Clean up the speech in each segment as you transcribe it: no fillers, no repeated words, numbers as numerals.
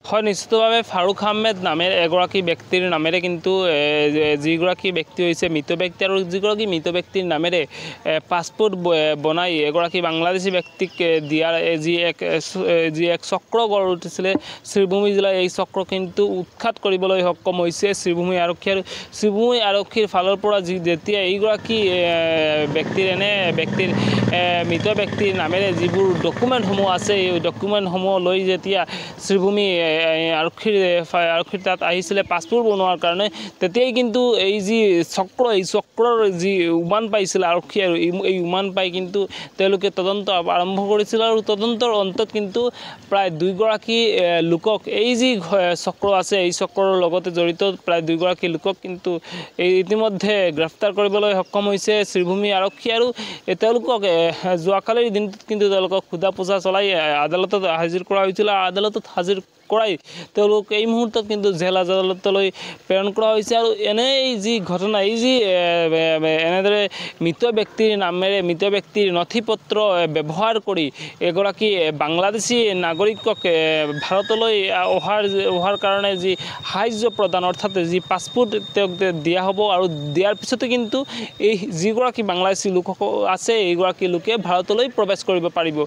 হয় নিশ্চিতভাৱে ফাৰুক আহমেদ নামেৰ এগৰাকী ব্যক্তিৰ নামেৰে কিন্তু যিগৰাকী ব্যক্তি হৈছে মৃত ব্যক্তি আৰু যিগৰাকী মৃত ব্যক্তিৰ নামেৰে পাছপোৰ্ট বনাই এগৰাকী বাংলাদেশী ব্যক্তিক দিয়াৰ যি এক চক্ৰ গঢ় উঠিছিলে শ্ৰীভূমি জিলাৰ এই চক্ৰ কিন্তু উৎখাত কৰিবলৈ সক্ষম হৈছে শ্ৰীভূমি আৰক্ষী আৰু শ্ৰীভূমি আৰক্ষীৰ ফালৰ পৰা যেতিয়া এইগৰাকী ব্যক্তিৰ মৃত ব্যক্তিৰ নামেৰে যিবোৰ ডকুমেণ্টসমূহ আছে এই ডকুমেণ্টসমূহ লৈ যেতিয়া শ্ৰীভূমি আৰক্ষীৰ তাত আহিছিলে পাছপোৰ্ট বনোৱাৰ কাৰণে তেতিয়াই কিন্তু এই চক্ৰৰ যি উমান পাইছিলে আৰক্ষী আৰু এই উমান পাই কিন্তু তেওঁলোকে তদন্ত আৰম্ভ কৰিছিল আৰু তদন্তৰ অন্তত কিন্তু প্ৰায় 2 গৰাকী লোকক এই যি চক্ৰ আছে এই চক্ৰৰ লগতে জড়িত প্ৰায় 2 গৰাকী লোকক কিন্তু ইতিমধ্যে গ্ৰেফতাৰ কৰিবলৈ সক্ষম হৈছে শ্ৰীভূমি আৰক্ষী আৰু তেওঁলোকক যোৱাকালিৰ দিনটোত কিন্তু তেওঁলোকক সোধা পোছা চলাই আদালতত হাজিৰ কৰা হৈছিল আদালতত হাজিৰ কৰাই তেওঁলোক এই মুহূৰ্তত কিন্তু জেল আদালতলৈ প্ৰেৰণ কৰা হৈছে আৰু এই যি ঘটনা এই যি এনেদৰে মৃত ব্যক্তিৰ নথিপত্ৰ ব্যৱহাৰ কৰি এগৰাকী বাংলাদেশী নাগৰিকক ভাৰতলৈ অহাৰ কাৰণে যি সাহায্য প্ৰদান অৰ্থাৎ যি পাছপোৰ্ট তেওঁক দিয়া হ'ব আৰু দিয়াৰ পিছতে কিন্তু এই যিগৰাকী বাংলাদেশী লোক আছে এইগৰাকী লোকে ভাৰতলৈ প্ৰৱেশ কৰিব পাৰিব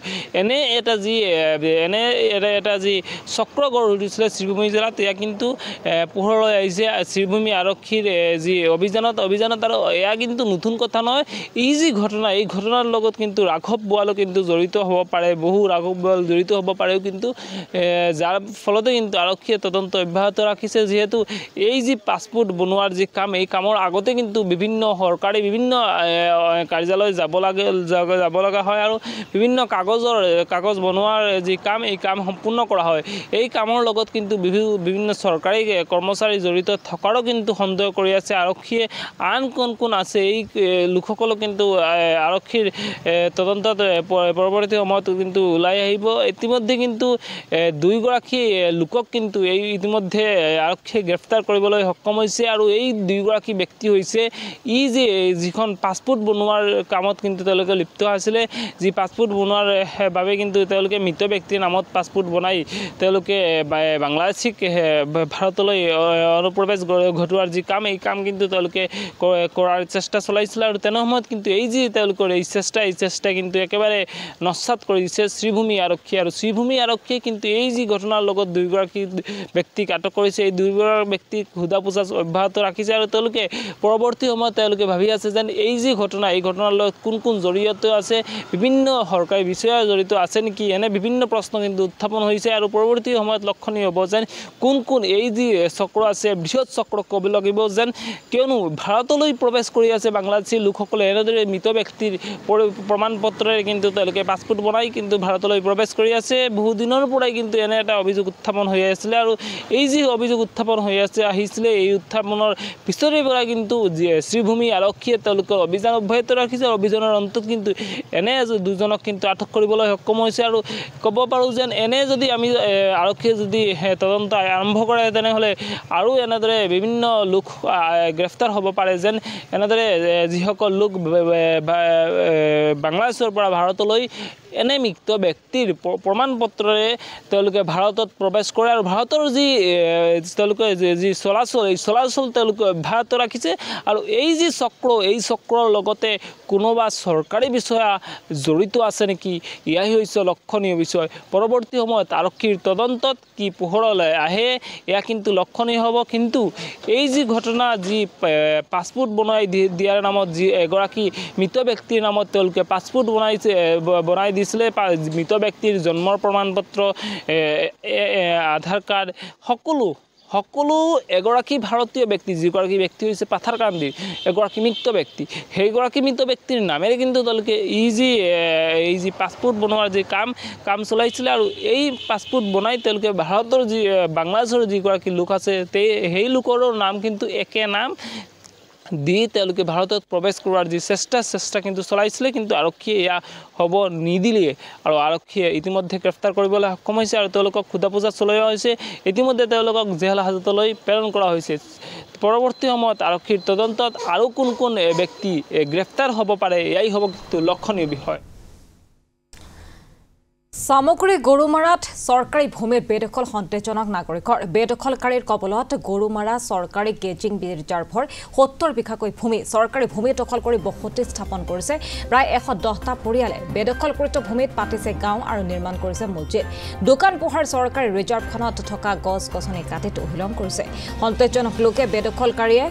এনে এটা যি চক্ৰ গঢ় উঠিছিলে শ্ৰীভূমি জিলাত এয়া কিন্তু পোহৰলৈ আহিছে শ্ৰীভূমি আৰক্ষীৰ যি অভিযানত আৰু এয়া কিন্তু নতুন কথা নহয় এই যি ঘটনা এই ঘটনাৰ লগত কিন্তু ৰাঘৱ বোৱালো কিন্তু জড়িত হ'ব পাৰে বহু ৰাঘৱ বোৱাল জড়িত হ'ব পাৰেও কিন্তু যাৰ ফলতে কিন্তু আৰক্ষীয়ে তদন্ত অব্যাহত ৰাখিছে যিহেতু এই যি পাছপোৰ্ট বনোৱাৰ যি কাম এই কামৰ আগতে কিন্তু বিভিন্ন সৰকাৰী বিভিন্ন কাৰ্যালয় যাব লগা হয় আৰু বিভিন্ন কাগজ বনোৱাৰ যি কাম এই কাম সম্পূৰ্ণ কৰা হয় এই কামৰ লগত কিন্তু বিভিন্ন চৰকাৰী কৰ্মচাৰী জড়িত থকাৰো কিন্তু সন্দেহ কৰি আছে আৰক্ষীয়ে আন কোন আছে এই লোকসকলক কিন্তু আৰক্ষীৰ তদন্তত পৰৱৰ্তী সময়ত কিন্তু ওলাই আহিব ইতিমধ্যে কিন্তু 2 গৰাকী লোকক কিন্তু ইতিমধ্যে আৰক্ষীয়ে গ্ৰেফতাৰ কৰিবলৈ সক্ষম হৈছে আৰু এই 2 গৰাকী ব্যক্তি হৈছে যিখন পাছপোৰ্ট বনোৱাৰ কামত কিন্তু তেওঁলোকে লিপ্ত আছিলে যি পাছপোৰ্ট বনোৱাৰ বাবে কিন্তু তেওঁলোকে মৃত ব্যক্তিৰ নামত পাছপোৰ্ট বনাই তেওঁলোকে বাংলাদেশীক ভাৰতলৈ অনুপ্ৰৱেশ ঘটোৱাৰ যি কাম এই কাম কিন্তু তেওঁলোকে কৰাৰ চেষ্টা চলাইছিল আৰু তেনে সময়ত কিন্তু এই যি তেওঁলোকৰ এই চেষ্টা কিন্তু একেবাৰে নস্যাৎ কৰি দিছে শ্ৰীভূমি আৰক্ষী আৰু শ্ৰীভূমি আৰক্ষীয়ে কিন্তু এই যি ঘটনাৰ লগত 2 গৰাকী ব্যক্তিক আটক কৰিছে এই 2 গৰাকী ব্যক্তিক সোধা পোছা অব্যাহত ৰাখিছে আৰু তেওঁলোকে পৰৱৰ্তী সময়ত তেওঁলোকে ভাবি আছে যেন এই যি ঘটনা এই ঘটনাৰ লগত কোন জড়িত আছে বিভিন্ন সৰকাৰী বিষয় জড়িত আছে নেকি এনে বিভিন্ন প্ৰশ্ন কিন্তু উত্থাপন হৈছে আৰু পৰৱৰ্তী সময়ত লক্ষণীয় হ'ব যেন কোন এই যি চক্ৰ আছে বৃহৎ চক্ৰ ক'ব লাগিব যেন কিয়নো ভাৰতলৈ প্ৰৱেশ কৰি আছে বাংলাদেশী লোকসকলে এনেদৰে মৃত ব্যক্তিৰ প্ৰমাণ পত্ৰৰে কিন্তু তেওঁলোকে পাছপোৰ্ট বনাই কিন্তু ভাৰতলৈ প্ৰৱেশ কৰি আছে বহু দিনৰ পৰাই কিন্তু এনে এটা অভিযোগ উত্থাপন হৈ আছিলে আৰু এই যি অভিযোগ উত্থাপন হৈ আহিছিলে এই উত্থাপনৰ পিছৰে পৰা কিন্তু শ্ৰীভূমি আৰক্ষীয়ে তেওঁলোকৰ অভিযান অব্যাহত ৰাখিছে অভিযানৰ অন্তত কিন্তু এনে 2জনক কিন্তু আটক কৰিবলৈ সক্ষম হৈছে আৰু ক'ব পাৰোঁ যেন এনে যদি আমি আৰক্ষীয়ে যদি তদন্ত আৰম্ভ কৰে তেনেহ'লে আৰু এনেদৰে বিভিন্ন লোক গ্ৰেফতাৰ হ'ব পাৰে যেন এনেদৰে যিসকল লোক বাংলাদেশৰ পৰা ভাৰতলৈ এনে মৃত ব্যক্তিৰ প্ৰমাণ পত্ৰৰে তেওঁলোকে ভাৰতত প্ৰৱেশ কৰে আৰু ভাৰতৰ তেওঁলোকে যি চলাচল তেওঁলোকে অব্যাহত ৰাখিছে আৰু এই যি চক্ৰৰ লগতে কোনোবা চৰকাৰী বিষয়া জড়িত আছে নেকি এয়াই হৈছে লক্ষণীয় বিষয় পৰৱৰ্তী সময়ত আৰক্ষীৰ তদন্তত কি পোহৰলৈ আহে এয়া কিন্তু লক্ষণীয় হ'ব কিন্তু এই যি ঘটনা যি পাছপোৰ্ট বনাই দিয়াৰ নামত যি এগৰাকী মৃত ব্যক্তিৰ নামত তেওঁলোকে পাছপোৰ্ট বনাই দিছিলে মৃত ব্যক্তিৰ জন্মৰ প্ৰমাণ পত্ৰ আধাৰ কাৰ্ড সকলো এগৰাকী ভাৰতীয় ব্যক্তি যিগৰাকী ব্যক্তি হৈছে পাথাৰকান্দিৰ এগৰাকী মৃত ব্যক্তি সেইগৰাকী মৃত ব্যক্তিৰ নামেৰে কিন্তু তেওঁলোকে এই যি পাছপোৰ্ট বনোৱাৰ যি কাম চলাইছিলে আৰু এই পাছপোৰ্ট বনাই তেওঁলোকে ভাৰতৰ যি বাংলাদেশৰ যিগৰাকী লোক আছে সেই লোকৰো নাম কিন্তু একে নাম দি তেওঁলোকে ভাৰতত প্ৰৱেশ কৰাৰ যি চেষ্টা কিন্তু চলাইছিলে কিন্তু আৰক্ষীয়ে এয়া হ'ব নিদিলে আৰু আৰক্ষীয়ে ইতিমধ্যে গ্ৰেফতাৰ কৰিবলৈ সক্ষম হৈছে আৰু তেওঁলোকক সোধা পোছা চলোৱা হৈছে ইতিমধ্যে তেওঁলোকক জেল হাজতলৈ প্ৰেৰণ কৰা হৈছে পৰৱৰ্তী সময়ত আৰক্ষীৰ তদন্তত আৰু কোন ব্যক্তি গ্ৰেফতাৰ হ'ব পাৰে এয়াই হ'ব কিন্তু লক্ষণীয় বিষয় সামগ্ৰী গৰুমাৰাত চৰকাৰী ভূমিৰ বেদখল সন্দেহজনক নাগৰিকৰ বেদখলকাৰীৰ কবলত গৰুমাৰা চৰকাৰী গেজিং ৰিজাৰ্ভৰ 70 বিঘাকৈ ভূমি চৰকাৰী ভূমি দখল কৰি বসতি স্থাপন কৰিছে প্ৰায় 110টা পৰিয়ালে বেদখলকৃত ভূমিত পাতিছে গাঁও আৰু নিৰ্মাণ কৰিছে মছজিদ দোকান পোহাৰ চৰকাৰী ৰিজাৰ্ভখনত থকা গছ-গছনি কাটি তহিলং কৰিছে সন্দেহজনক লোকে বেদখলকাৰীয়ে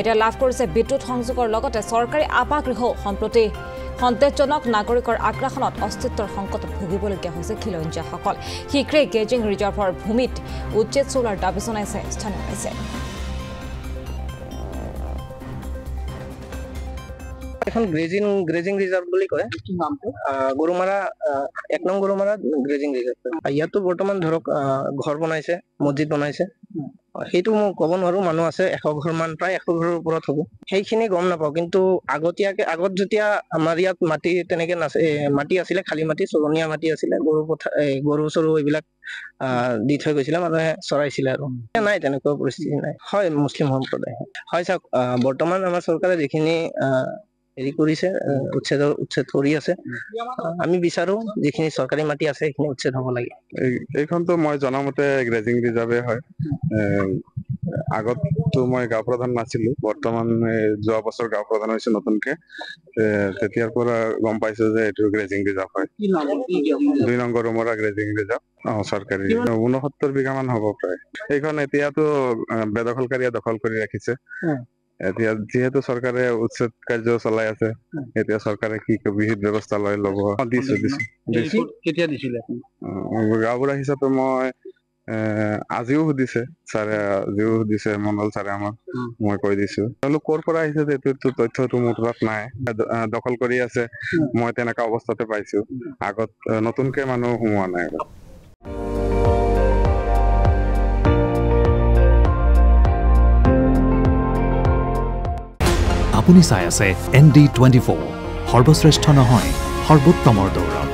এটা লাভ কৰিছে বিদ্যুৎ সংযোগৰ লগতে চৰকাৰী আবাসগৃহ সম্প্ৰতি সন্দেহজনক নাগৰিকৰ আগ্ৰাসনত অস্তিত্বৰ সংকটত ভুগিবলগীয়া হৈছে খিলঞ্জীয়াসকল শীঘ্ৰেই গেজিং ৰিজাৰ্ভৰ ভূমিত উচ্ছেদ চলোৱাৰ দাবী জনাইছে স্থানীয় ৰাইজে এখন গ্ৰেজিং ৰিজাৰ্ভ বুলি কয় গৰুমাৰা 1 নং গৰুমাৰা গ্ৰেজিং ৰিজাৰ্ভ ইয়াতো বৰ্তমান ধৰক ঘৰ বনাইছে মছজিদ বনাইছে সেইটো মই ক'ব নোৱাৰো মানুহ আছে 100 ঘৰ মান প্ৰায় 100 ঘৰৰ ওপৰত হ'ব সেইখিনি গম নাপাওঁ কিন্তু আগত যেতিয়া আমাৰ ইয়াত মাটি তেনেকে মাটি আছিলে খালী মাটি চৰণীয়া মাটি আছিলে গৰু চৰু এইবিলাক দি থৈ গৈছিলে মানুহে চৰাইছিলে আৰু নাই তেনেকুৱা পৰিস্থিতি নাই হয় মুছলিম সম্প্ৰদায় হয় চাওক বৰ্তমান আমাৰ চৰকাৰে যিখিনি হেৰি কৰিছে উচ্ছেদ কৰি আছে আমি বিচাৰো যিখিনি চৰকাৰী মাটি আছে সেইখিনি উচ্ছেদ হ'ব লাগে এইখনতো মই জনামতে গ্ৰেজিং ৰিজাৰ্ভে হয় আগততো মই গাঁও প্ৰধান নাছিলো বৰ্তমান যোৱা বছৰ গাঁও প্ৰধান হৈছে নতুনকে তেতিয়াৰ পৰা গম পাইছো যে এইটো গ্ৰেজিং ৰিজাৰ্ভ হয় 2 নং গৰুমাৰা গ্ৰেজিং ৰিজাৰ্ভ চৰকাৰী 69 বিঘা মান হ'ব প্ৰায় এইখন এতিয়াতো বেদখলকাৰীয়ে দখল কৰি ৰাখিছে এতিয়া যেহেতু চৰকাৰে উচ্ছেদ কাৰ্য চলাই আছে এতিয়া চৰকাৰে কি বিহিত ব্যৱস্থা ল'ব দিছো কেতিয়া দিছিলে গাঁওবুঢ়া হিচাপে মই আজিও সুধিছে মণ্ডল ছাৰে আমাক মই কৈ দিছো তেওঁলোক ক'ৰ পৰা আহিছে এইটো তথ্যটো মোৰ তাত নাই দখল কৰি আছে মই তেনেকা অৱস্থাতে পাইছো আগত নতুনকে মানুহ সোমোৱা নাই আপুনি চাই আছে ND24 সৰ্বশ্ৰেষ্ঠ নহয় সৰ্বোত্তমৰ দৌৰত